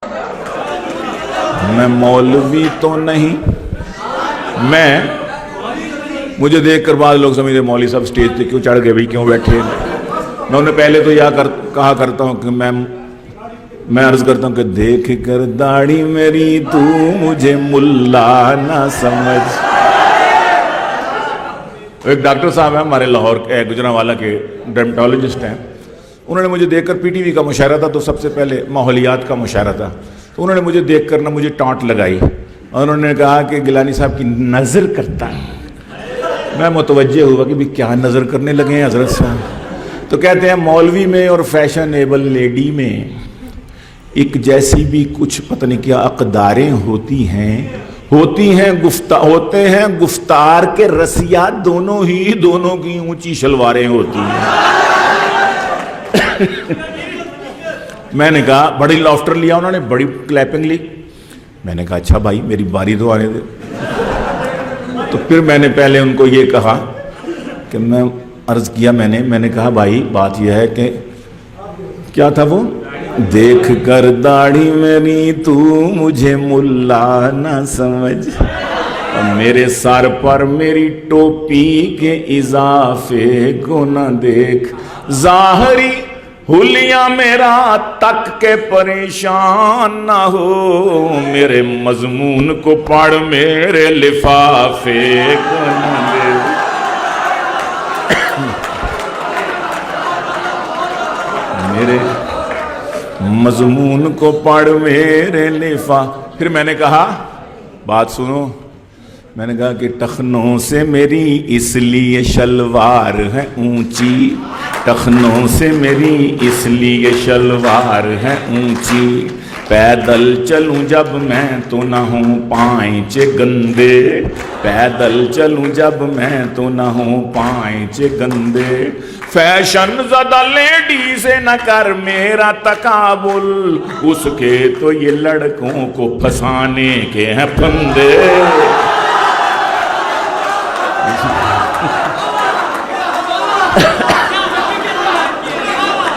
میں مولوی تو نہیں، مجھے دیکھ کر بعض لوگ سمجھتے مولوی صاحب سٹیج پہ کیوں چڑھ گئے بھائی، کیوں بیٹھے؟ میں انہیں پہلے تو کہا کرتا ہوں کہ میں عرض کرتا ہوں کہ دیکھ کر داڑھی میری تو مجھے ملا نہ سمجھ۔ ایک ڈاکٹر صاحب ہیں ہمارے لاہور کے، گجرانوالہ کے ڈرمیٹالوجسٹ ہیں، انہوں نے مجھے دیکھ کر پی ٹی وی کا مشاہرہ تھا تو سب سے پہلے ماحولیات کا مشاہرہ تھا، تو انہوں نے مجھے دیکھ کر مجھے ٹانٹ لگائی اور انہوں نے کہا کہ گیلانی صاحب کی نظر کرتا ہے۔ میں متوجہ ہوا کہ بھی کیا نظر کرنے لگے ہیں حضرت صاحب؟ تو کہتے ہیں مولوی میں اور فیشنیبل لیڈی میں ایک جیسی بھی کچھ پتہ نہیں کیا اقداریں ہوتے ہیں گفتار کے رسیا دونوں کی اونچی شلواریں ہوتی ہیں۔ میں نے کہا بڑی لافٹر لیا، انہوں نے بڑی کلیپنگ لی۔ میں نے کہا اچھا بھائی میری باری تو آنے دے۔ تو پھر میں نے پہلے ان کو یہ کہا کہ میں عرض کیا، میں نے کہا بھائی بات یہ ہے کہ کیا تھا وہ، دیکھ کر داڑھی میری تو مجھے ملا نہ سمجھ، اور میرے سر پر میری ٹوپی کے اضافے کو نہ دیکھ، ظاہری حلیہ میرا تک کے پریشان نہ ہو، میرے مضمون کو پڑھ میرے لفافے کو نہ دیکھ۔ میرے مضمون کو پڑھ میرے لفافے۔ پھر میں نے کہا بات سنو، میں نے کہا کہ ٹخنوں سے میری اس لیے شلوار ہے اونچی، ٹخنوں سے میری اس لیے شلوار ہے اونچی، پیدل چلوں جب میں تو نہ ہوں پائنچے گندے، پیدل چلوں جب میں تو نہ ہوں پائنچے گندے، فیشن زدہ لیڈی سے نہ کر میرا تقابل، اس کے تو یہ لڑکوں کو پھنسانے کے ہیں پھندے۔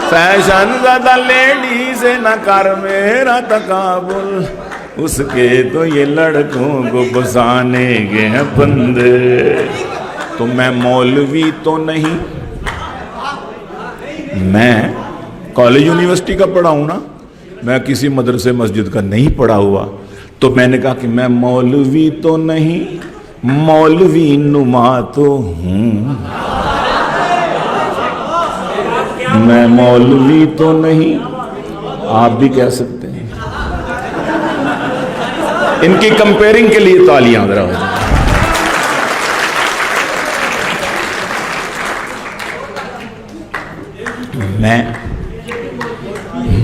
فیشن زدہ لیڈی سے نہ کر میرا تقابل، اس کے تو یہ لڑکوں کو پھنسانے کے ہیں پھندے۔ تو میں مولوی تو نہیں، میں کالج یونیورسٹی کا پڑھا ہوں نا، میں کسی مدرسے مسجد کا نہیں پڑھا ہوا، تو میں نے کہا کہ میں مولوی تو نہیں، مولوی نما تو ہوں۔ میں مولوی تو نہیں، آپ بھی کہہ سکتے ہیں۔ ان کی کمپیرنگ کے لیے تالیاں ذرا ہو جائیں۔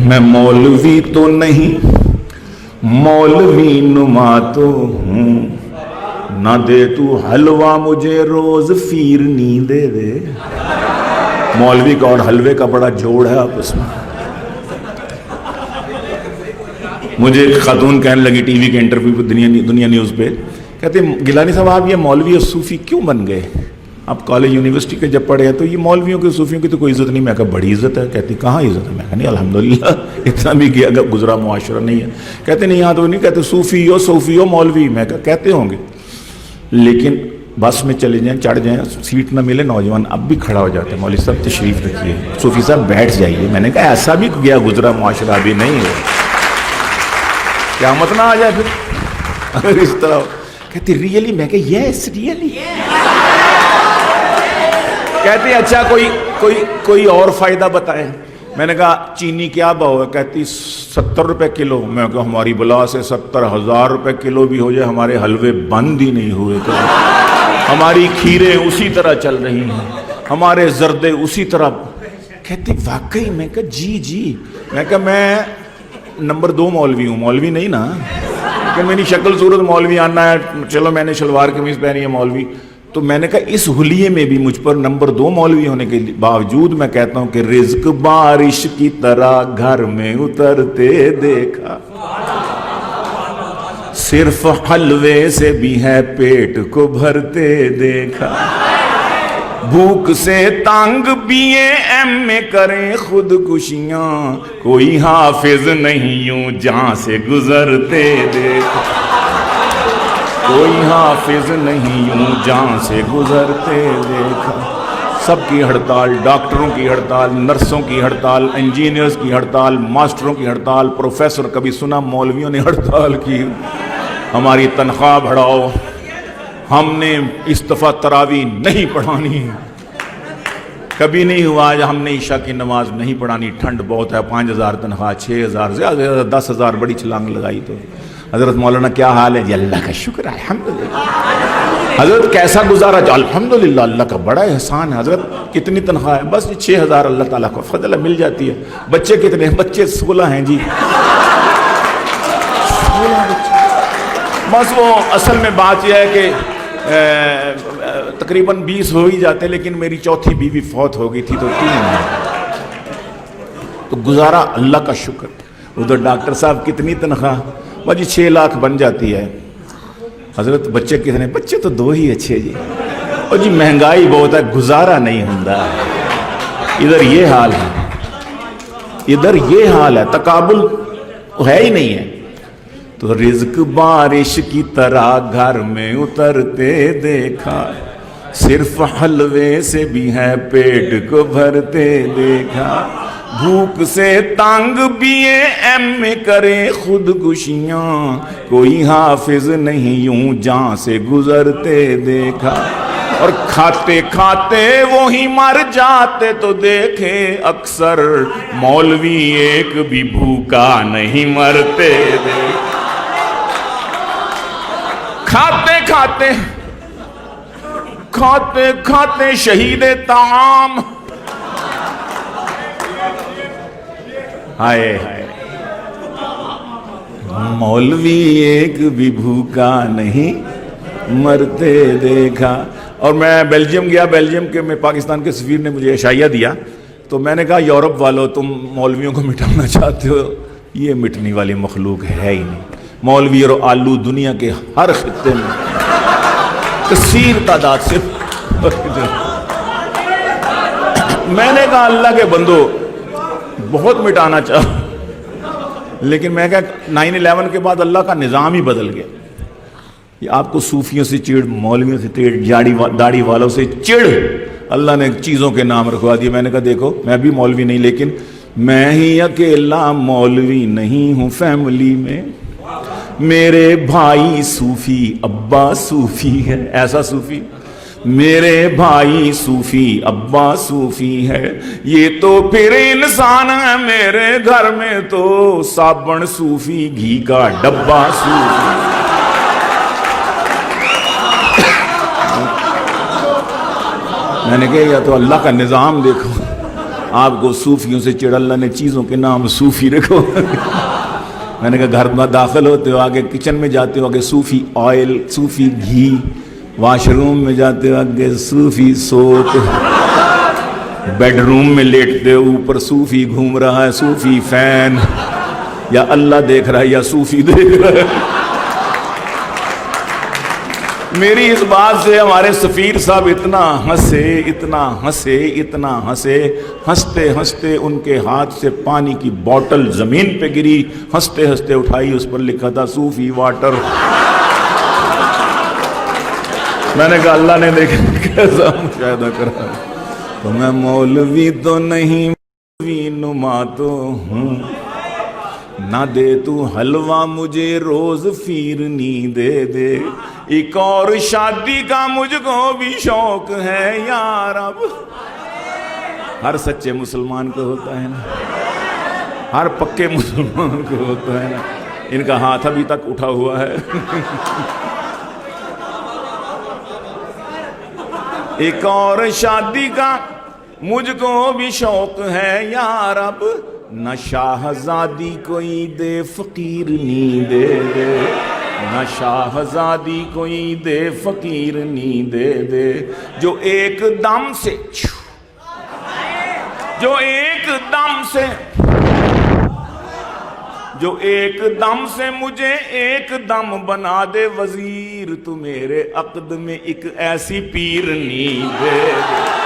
میں مولوی تو نہیں، مولوی نما تو ہوں، نہ دے تو حلوہ مجھے روز فیرنی دے دے۔ مولوی کا اور حلوے کا بڑا جوڑ ہے آپس میں۔ مجھے ایک خاتون کہنے لگی ٹی وی کے انٹرویو پہ، دنیا نیوز پہ، کہتے ہیں گیلانی صاحب آپ یہ مولوی اور صوفی کیوں بن گئے؟ آپ کالج یونیورسٹی کے جب پڑھے ہیں تو یہ مولویوں کے صوفیوں کی تو کوئی عزت نہیں۔ میں کہا بڑی عزت ہے۔ کہتی کہاں عزت ہے؟ میں کہا نہیں الحمدللہ اتنا بھی کیا گزرا معاشرہ نہیں ہے۔ کہتے نہیں یہاں تو نہیں کہتے صوفی ہو صوفی ہو مولوی۔ میں کہا کہتے ہوں گے، لیکن بس میں چلے جائیں چڑھ جائیں سیٹ نہ ملے، نوجوان اب بھی کھڑا ہو جاتے ہیں، مولوی صاحب تشریف رکھیے، صوفی صاحب بیٹھ جائیے۔ میں نے کہا ایسا بھی گیا گزرا معاشرہ ابھی نہیں ہے، قیامت نہ آ جائے پھر اگر اس طرح۔ کہتی ریئلی؟ میں کہا یس ریئلی۔ کہتی اچھا کوئی اور فائدہ بتائیں۔ میں نے کہا چینی کیا بھاؤ ہے؟ کہتی 70 روپے کلو۔ میں کہا ہماری بلا سے 70,000 روپے کلو بھی ہو جائے ہمارے حلوے بند ہی نہیں ہوئے، ہماری کھیریں اسی طرح چل رہی ہیں، ہمارے زردے اسی طرح۔ کہتی واقعی؟ میں کہا جی۔ میں کہا میں نمبر 2 مولوی ہوں، مولوی نہیں نا، کہ میری شکل صورت مولوی آنا ہے، چلو میں نے شلوار قمیض پہنی ہے مولوی۔ تو میں نے کہا اس حلیے میں بھی مجھ پر نمبر 2 مولوی ہونے کے باوجود میں کہتا ہوں کہ رزق بارش کی طرح گھر میں اترتے دیکھا، صرف حلوے سے بھی ہے پیٹ کو بھرتے دیکھا، بھوک سے تانگ BA کریں خودکشیاں، کوئی حافظ نہیں یوں جہاں سے گزرتے دیکھا، کوئی حافظ نہیں یوں جہاں سے گزرتے دیکھا۔ سب کی ہڑتال، ڈاکٹروں کی ہڑتال، نرسوں کی ہڑتال، انجینئرز کی ہڑتال، ماسٹروں کی ہڑتال، پروفیسر، کبھی سنا مولویوں نے ہڑتال کی، ہماری تنخواہ بڑھاؤ، ہم نے اس دفعہ تراویح نہیں پڑھانی، کبھی نہیں ہوا آج ہم نے عشاء کی نماز نہیں پڑھانی، ٹھنڈ بہت ہے، 5,000 تنخواہ، 6,000 زیادہ سے زیادہ 10,000 بڑی چھلانگ لگائی۔ تو حضرت مولانا کیا حال ہے جی؟ اللہ کا شکر ہے الحمدللہ۔ حضرت کیسا گزارا جی؟ الحمدللہ اللہ کا بڑا احسان ہے حضرت۔ کتنی تنخواہ ہے؟ بس 6,000 اللہ تعالیٰ کو فضل ہے، مل جاتی ہے۔ بچے کتنے ہیں؟ بچے 16 ہیں جی، 16 بچے۔ بس وہ اصل میں بات یہ ہے کہ تقریباً 20 ہو ہی جاتے، لیکن میری چوتھی بیوی فوت ہو گئی تھی تو 3 ہیں، تو گزارا اللہ کا شکر۔ ادھر ڈاکٹر صاحب کتنی تنخواہ؟ بس جی 6 لاکھ بن جاتی ہے۔ حضرت بچے کتنے؟ بچے تو 2 ہی اچھے جی۔ اور جی مہنگائی بہت ہے، گزارا نہیں ہوتا، ادھر یہ حال ہے، ادھر یہ حال ہے، تقابل ہے ہی نہیں ہے۔ تو رزق بارش کی طرح گھر میں اترتے دیکھا، صرف حلوے سے بھی ہے پیٹ کو بھرتے دیکھا، بھوک سے تانگ BA کرے خودکشیاں، کوئی حافظ نہیں یوں جہاں سے گزرتے دیکھا، اور کھاتے کھاتے وہی مر جاتے تو دیکھے اکثر، مولوی ایک بھی بھوکا نہیں مرتے دیکھا۔ کھاتے کھاتے کھاتے کھاتے شہید طعام، ہائے ہائے، مولوی ایک بھی بھوکا نہیں مرتے دیکھا۔ اور میں بیلجیم گیا، بیلجیم کے میں پاکستان کے سفیر نے مجھے عشائیہ دیا، تو میں نے کہا یورپ والوں تم مولویوں کو مٹانا چاہتے ہو، یہ مٹنے والی مخلوق ہے ہی نہیں۔ مولوی اور آلو دنیا کے ہر خطے میں کثیر تعداد سے۔ میں نے کہا اللہ کے بندو بہت مٹانا چاہا، لیکن میں کہا 9/11 کے بعد اللہ کا نظام ہی بدل گیا۔ یہ آپ کو صوفیوں سے چڑ، مولویوں سے چڑ، داڑھی والوں سے چڑ، اللہ نے چیزوں کے نام رکھوا دیے۔ میں نے کہا دیکھو میں بھی مولوی نہیں، لیکن میں ہی اکیلا مولوی نہیں ہوں فیملی میں، میرے بھائی صوفی، ابا صوفی ہے، ایسا صوفی، میرے بھائی صوفی، ابا صوفی ہے، یہ تو پھر انسان ہے، میرے گھر میں تو صابن صوفی، گھی کا ڈبہ صوفی۔ میں نے کہا یا تو اللہ کا نظام دیکھو، آپ کو صوفیوں سے چڑ، اللہ نے چیزوں کے نام صوفی رکھو۔ میں نے کہا گھر میں داخل ہوتے ہو آگے کچن میں جاتے ہو آگے صوفی آئل، صوفی گھی، واش روم میں جاتے ہو آگے صوفی سوپ، بیڈ روم میں لیٹتے ہو اوپر صوفی گھوم رہا ہے، صوفی فین، یا اللہ دیکھ رہا ہے یا صوفی دیکھ رہا ہے۔ میری اس بات سے ہمارے سفیر صاحب اتنا ہنسے، اتنا ہنسے، اتنا ہنسے، ہنستے ہنستے ان کے ہاتھ سے پانی کی بوٹل زمین پہ گری، ہنستے ہنستے اٹھائی، اس پر لکھا تھا صوفی واٹر۔ میں نے کہا اللہ نے دیکھا کیسا مشاہدہ کرا، تو میں مولوی تو نہیں، مولوی نما تو ہوں، نہ دے تو حلوہ مجھے روز فیرنی دے دے، ایک اور شادی کا مجھ کو بھی شوق ہے یا رب۔ ہر سچے مسلمان کو ہوتا ہے نا، ہر پکے مسلمان کو ہوتا ہے نا۔ ان کا ہاتھ ابھی تک اٹھا ہوا ہے۔ ایک اور شادی کا مجھ کو بھی شوق ہے یا رب، نہ شاہزادی کوئی دے فقیر نی دے دے، نہ شاہزادی کوئی دے فقیر نی دے دے، جو ایک دم سے، جو ایک دم سے، جو ایک دم سے مجھے ایک دم بنا دے وزیر، تو میرے عقد میں ایک ایسی پیرنی دے دے۔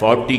40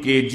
kg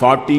40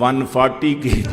140 kg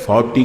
40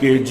kg